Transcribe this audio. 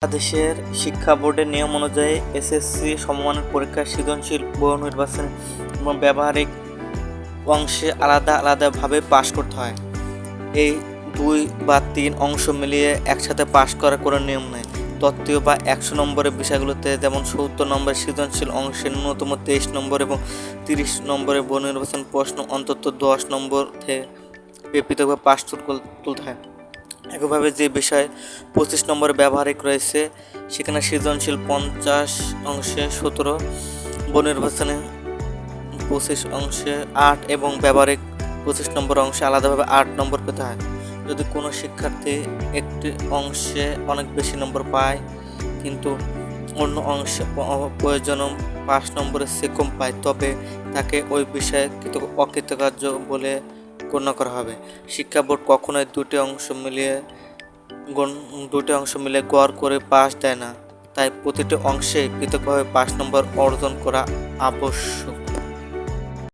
বাংলাদেশের শিক্ষা বোর্ডের নিয়ম অনুযায়ী এসএসসি সমমানের পরীক্ষার সৃজনশীল, বহু নির্বাচনী এবং ব্যবহারিক অংশে আলাদা আলাদাভাবে পাশ করতে হয়। এই 2 বা 3 অংশ মিলিয়ে একসাথে পাশ করার কোনো নিয়ম নেই। তত্ত্বীয় বা 100 নম্বরের বিষয়গুলোতে যেমন 70 নম্বরের সৃজনশীল অংশে ন্যূনতম 23 নম্বর এবং 30 নম্বরের বহু নির্বাচন প্রশ্ন অন্তত 10 নম্বর থেকে পৃথকভাবে পাশ তুলতে হয়। একইভাবে যে বিষয়ে 25 নম্বরে ব্যবহারিক রয়েছে সেখানে সৃজনশীল 50 অংশে 17, বহু নির্বাচনে 25 অংশে 8 এবং ব্যবহারিক 25 নম্বর অংশে আলাদাভাবে 8 নম্বর পেতে হয়। যদি কোনো শিক্ষার্থী একটি অংশে অনেক বেশি নম্বর পায় কিন্তু অন্য অংশে প্রয়োজন 5 নম্বরের চেয়ে কম পায়, তবে তাকে ওই বিষয়ে অকৃতকার্য বলে গণ্য করা হবে। শিক্ষা বোর্ড কখনোই দুটি অংশ মিলে গড় করে পাস দেয় না, তাই প্রতিটি অংশে পৃথকভাবে 5 নম্বর অর্জন করা আবশ্যক।